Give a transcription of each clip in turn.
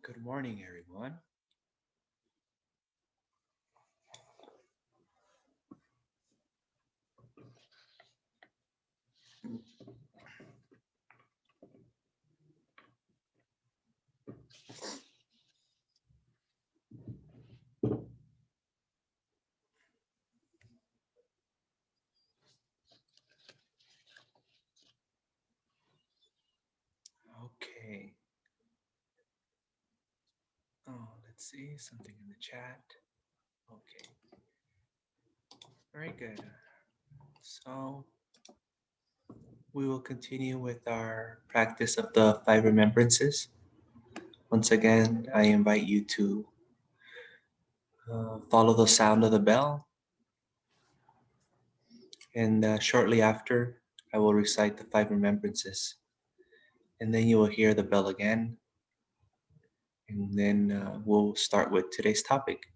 Good morning, everyone. Okay. Let's see something in the chat. Okay. Very good. So we will continue with our practice of the Five Remembrances. Once again, I invite you to follow the sound of the bell. And shortly after, I will recite the Five Remembrances. And then you will hear the bell again. And then we'll start with today's topic.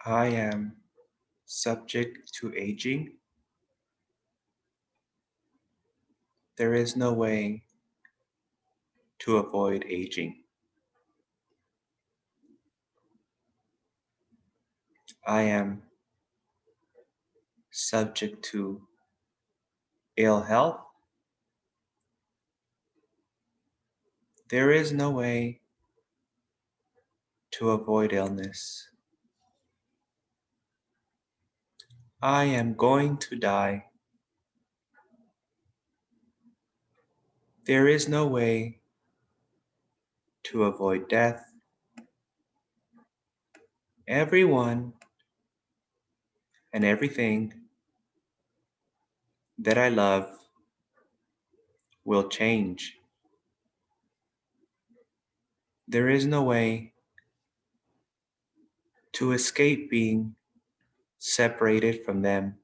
I am subject to aging. There is no way to avoid aging. I am subject to ill health. There is no way to avoid illness. I am going to die. There is no way to avoid death. Everyone and everything that I love will change. There is no way to escape being separated from them.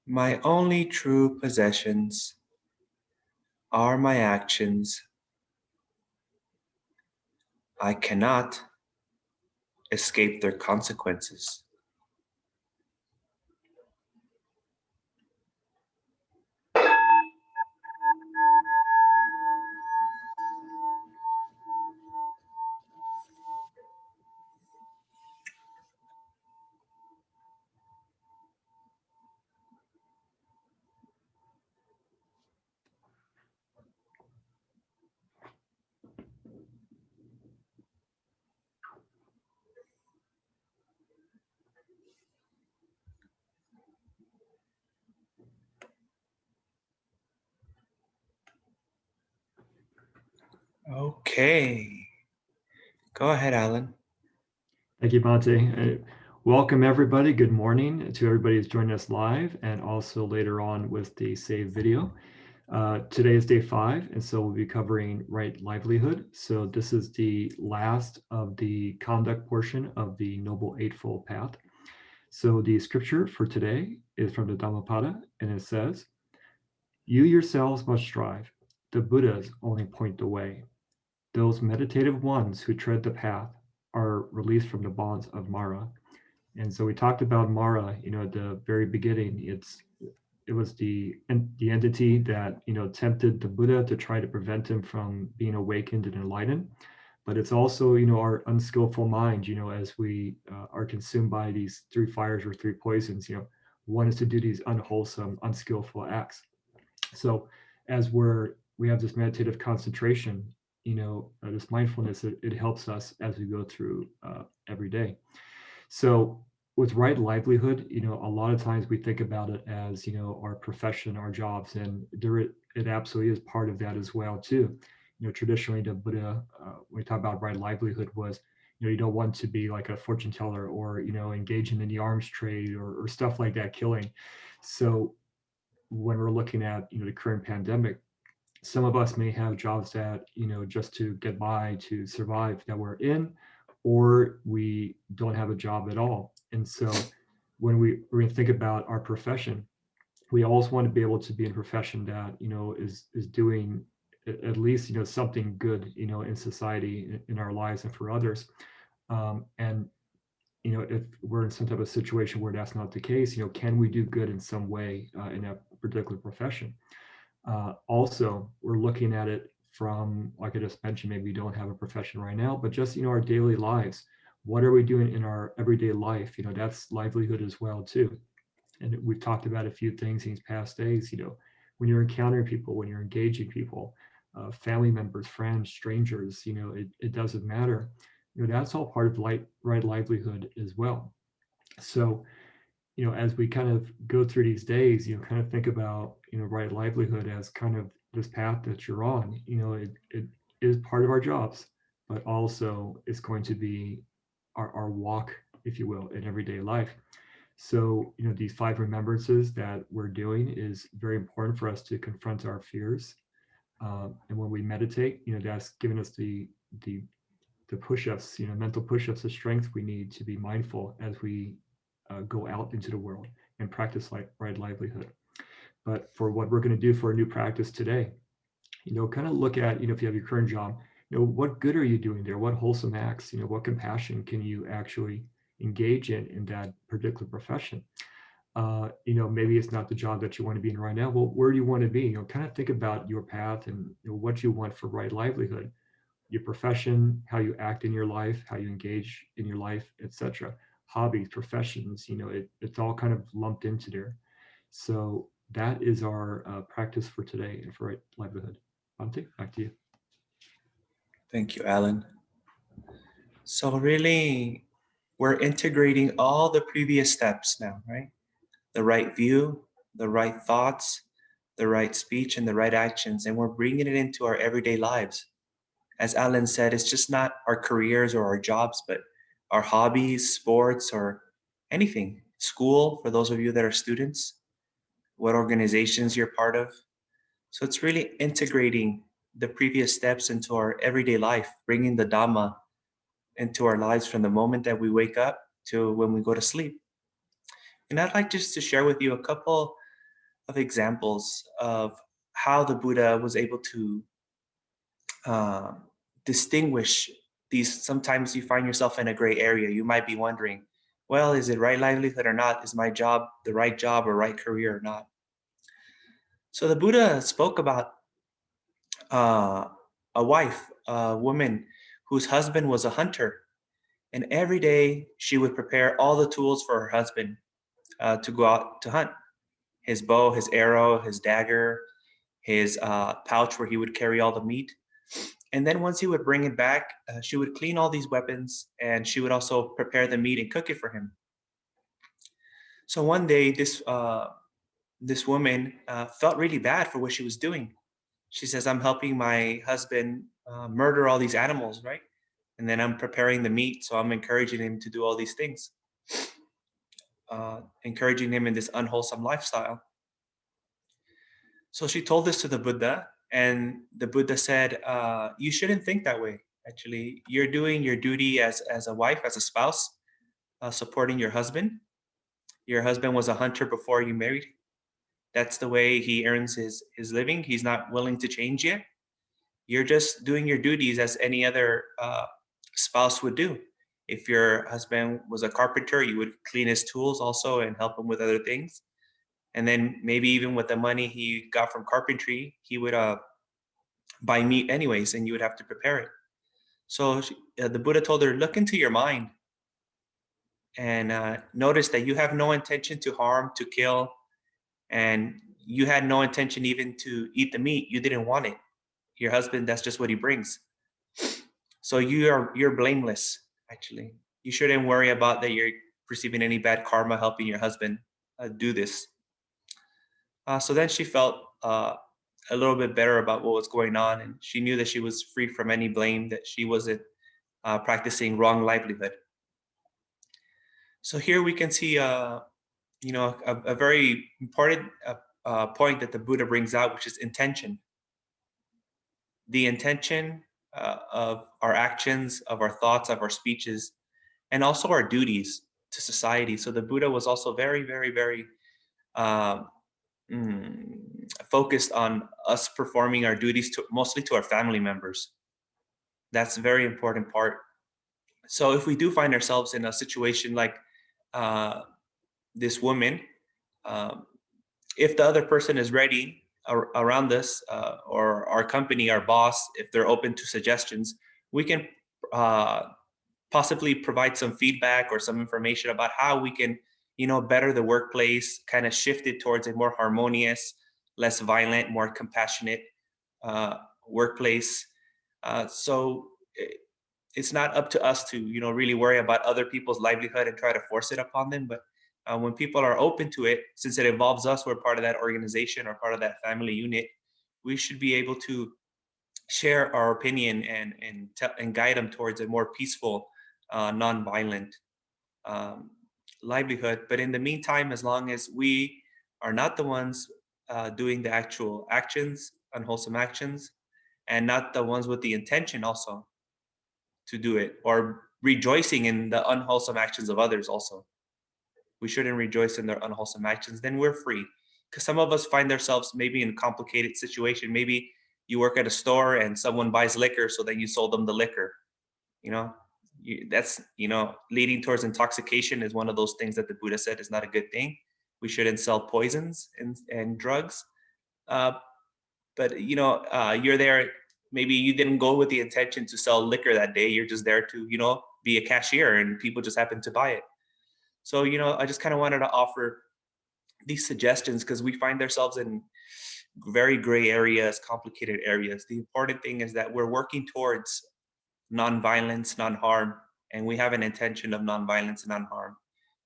My only true possessions are my actions. I cannot escape their consequences. Okay. Go ahead, Alan. Thank you, Bhante. Welcome, everybody. Good morning to everybody who's joining us live and also later on with the saved video. Today is day 5, and so we'll be covering right livelihood. So this is the last of the conduct portion of the Noble Eightfold Path. So the scripture for today is from the Dhammapada, and it says, "You yourselves must strive. The Buddhas only point the way. Those meditative ones who tread the path are released from the bonds of Mara." And so we talked about Mara, at the very beginning. It was the entity that tempted the Buddha to try to prevent him from being awakened and enlightened. But it's also our unskillful mind. As we are consumed by these 3 fires or 3 poisons. One is to do these unwholesome, unskillful acts. So as we have this meditative concentration, this mindfulness, it helps us as we go through every day. So with right livelihood, a lot of times we think about it as, our profession, our jobs, and it absolutely is part of that as well too. Traditionally the Buddha, when we talk about right livelihood, was, You don't want to be like a fortune teller or, engaging in the arms trade or stuff like that, killing. So when we're looking at, the current pandemic, some of us may have jobs that, just to get by, to survive, that we're in, or we don't have a job at all. And so when we're going to think about our profession, we always want to be able to be in a profession that, is doing at least, something good, in society, in our lives and for others. And if we're in some type of situation where that's not the case, can we do good in some way in that particular profession? Also, we're looking at it from, like I just mentioned, maybe we don't have a profession right now, but just, our daily lives. What are we doing in our everyday life? That's livelihood as well, too. And we've talked about a few things these past days, when you're encountering people, when you're engaging people, family members, friends, strangers, it doesn't matter. That's all part of right livelihood as well. So, as we kind of go through these days, kind of think about, right livelihood as kind of this path that you're on. It is part of our jobs, but also it's going to be our walk, if you will, in everyday life. So, these 5 remembrances that we're doing is very important for us to confront our fears. And when we meditate, that's giving us the push-ups, mental push-ups, the strength we need to be mindful as we go out into the world and practice right livelihood. But for what we're going to do for a new practice today, kind of look at, if you have your current job, what good are you doing there? What wholesome acts, what compassion can you actually engage in that particular profession? Maybe it's not the job that you want to be in right now. Well, where do you want to be? Kind of think about your path and what you want for right livelihood, your profession, how you act in your life, how you engage in your life, etc. Hobbies, professions, it's all kind of lumped into there. So that is our practice for today and for right livelihood. Bhante, back to you. Thank you, Alan. So really, we're integrating all the previous steps now, right? The right view, the right thoughts, the right speech, and the right actions, and we're bringing it into our everyday lives. As Alan said, it's just not our careers or our jobs, but our hobbies, sports, or anything. School, for those of you that are students, what organizations you're part of. So it's really integrating the previous steps into our everyday life, bringing the Dhamma into our lives from the moment that we wake up to when we go to sleep. And I'd like just to share with you a couple of examples of how the Buddha was able to uh, distinguish these. Sometimes you find yourself in a gray area. You might be wondering, well, is it right livelihood or not? Is my job the right job or right career or not? So the Buddha spoke about uh, a wife, a woman whose husband was a hunter. And every day she would prepare all the tools for her husband to go out to hunt: his bow, his arrow, his dagger, his pouch where he would carry all the meat. And then once he would bring it back, she would clean all these weapons and she would also prepare the meat and cook it for him. So one day, this woman felt really bad for what she was doing. She says, "I'm helping my husband murder all these animals, right? And then I'm preparing the meat, so I'm encouraging him to do all these things, encouraging him in this unwholesome lifestyle." So she told this to the Buddha, and the Buddha said, "You shouldn't think that way. Actually, you're doing your duty as a wife, as a spouse, supporting your husband. Your husband was a hunter before you married. That's the way he earns his living. He's not willing to change yet. You're just doing your duties as any other spouse would do. If your husband was a carpenter, you would clean his tools also and help him with other things. And then maybe even with the money he got from carpentry, he would buy meat anyways, and you would have to prepare it." So the Buddha told her, "Look into your mind and notice that you have no intention to harm, to kill, and you had no intention even to eat the meat. You didn't want it. Your husband, that's just what he brings. So you're blameless, actually. You shouldn't worry about that you're receiving any bad karma helping your husband do this." So then she felt a little bit better about what was going on, and she knew that she was free from any blame, that she wasn't practicing wrong livelihood. So here we can see, a very important point that the Buddha brings out, which is intention. The intention of our actions, of our thoughts, of our speeches, and also our duties to society. So the Buddha was also very, very, very um, focused on us performing our duties to mostly to our family members. That's a very important part. So if we do find ourselves in a situation like uh, this woman, um, if the other person is ready around us, or our company, our boss, if they're open to suggestions, we can uh, possibly provide some feedback or some information about how we can, better the workplace, kind of shift it towards a more harmonious, less violent, more compassionate uh, workplace. So it's not up to us to, really worry about other people's livelihood and try to force it upon them. But when people are open to it, since it involves us, we're part of that organization or part of that family unit, we should be able to share our opinion and guide them towards a more peaceful, non-violent um, livelihood. But in the meantime, as long as we are not the ones doing the actual actions, unwholesome actions, and not the ones with the intention also to do it, or rejoicing in the unwholesome actions of others also. We shouldn't rejoice in their unwholesome actions, then we're free. Because some of us find ourselves maybe in a complicated situation. Maybe you work at a store and someone buys liquor, so then you sold them the liquor. You know, that's, leading towards intoxication is one of those things that the Buddha said is not a good thing. We shouldn't sell poisons and drugs. Uh, but you're there, maybe you didn't go with the intention to sell liquor that day, you're just there to be a cashier, and people just happen to buy it. So I just kind of wanted to offer these suggestions because we find ourselves in very gray areas, complicated areas. The important thing is that we're working towards non-violence, non-harm, and we have an intention of non-violence and non-harm,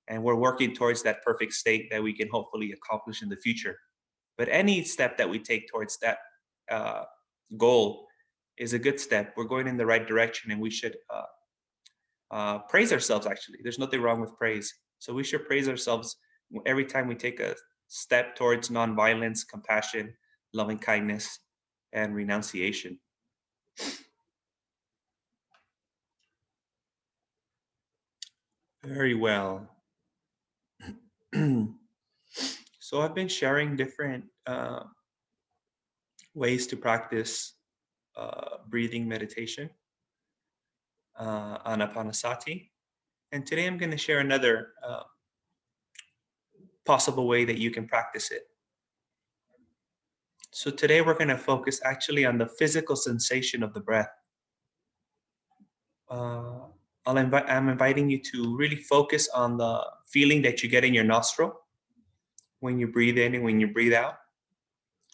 and we're working towards that perfect state that we can hopefully accomplish in the future. But any step that we take towards that uh, goal is a good step. We're going in the right direction, and we should praise ourselves. Actually, there's nothing wrong with praise. So we should praise ourselves every time we take a step towards nonviolence, compassion, loving kindness, and renunciation. Very well. So I've been sharing different ways to practice breathing meditation, anapanasati. And today I'm going to share another possible way that you can practice it. So today we're going to focus actually on the physical sensation of the breath. Uh, I'm inviting you to really focus on the feeling that you get in your nostril when you breathe in and when you breathe out.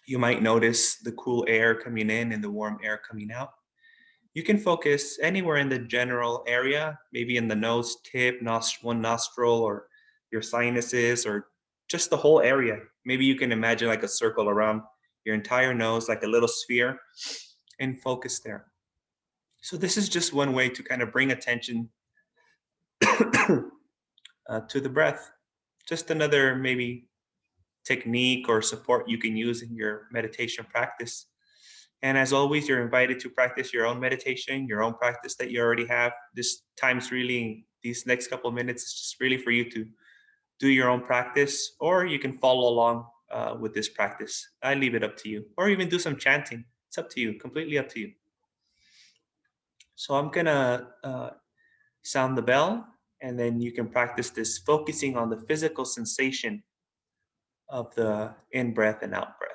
You might notice the cool air coming in and the warm air coming out. You can focus anywhere in the general area, maybe in the nose tip, one nostril, or your sinuses, or just the whole area. Maybe you can imagine like a circle around your entire nose, like a little sphere, and focus there. So this is just one way to kind of bring attention to the breath. Just another maybe technique or support you can use in your meditation practice. And as always, you're invited to practice your own meditation, your own practice that you already have. This time's really, these next couple of minutes is just really for you to do your own practice, or you can follow along with this practice. I leave it up to you, or even do some chanting. It's up to you, completely up to you. So I'm gonna sound the bell, and then you can practice this focusing on the physical sensation of the in breath and out breath.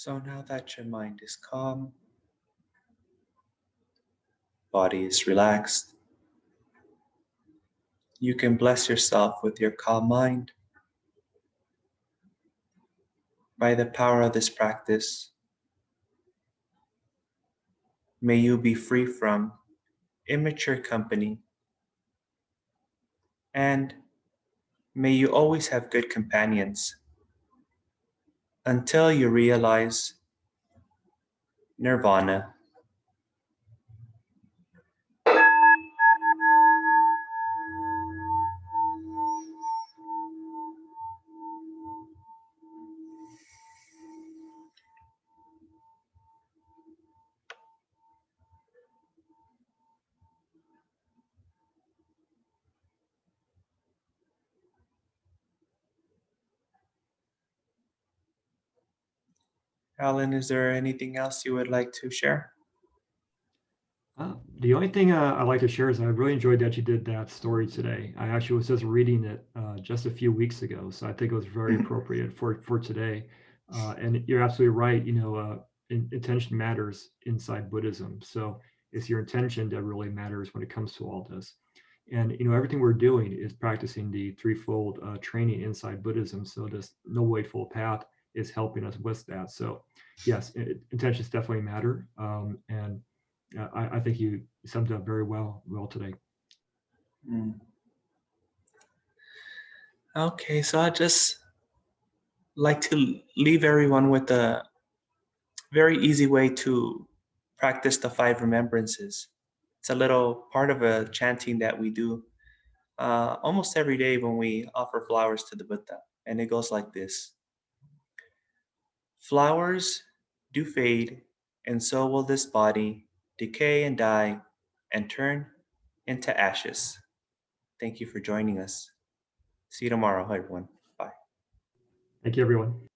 So now that your mind is calm, body is relaxed, you can bless yourself with your calm mind. By the power of this practice, may you be free from immature company, and may you always have good companions until you realize nirvana. Alan, is there anything else you would like to share? The only thing I'd like to share is I really enjoyed that you did that story today. I actually was just reading it just a few weeks ago, so I think it was very appropriate for today. And you're absolutely right. Intention matters inside Buddhism. So it's your intention that really matters when it comes to all this. And everything we're doing is practicing the threefold training inside Buddhism. So this Noble Eightfold Path is helping us with that. So yes, intentions definitely matter. And I think you summed it up very well today. Mm. Okay, so I'd just like to leave everyone with a very easy way to practice the Five Remembrances. It's a little part of a chanting that we do almost every day when we offer flowers to the Buddha. And it goes like this: flowers do fade, and so will this body decay and die and turn into ashes. Thank you for joining us. See you tomorrow, everyone. Bye. Thank you, everyone.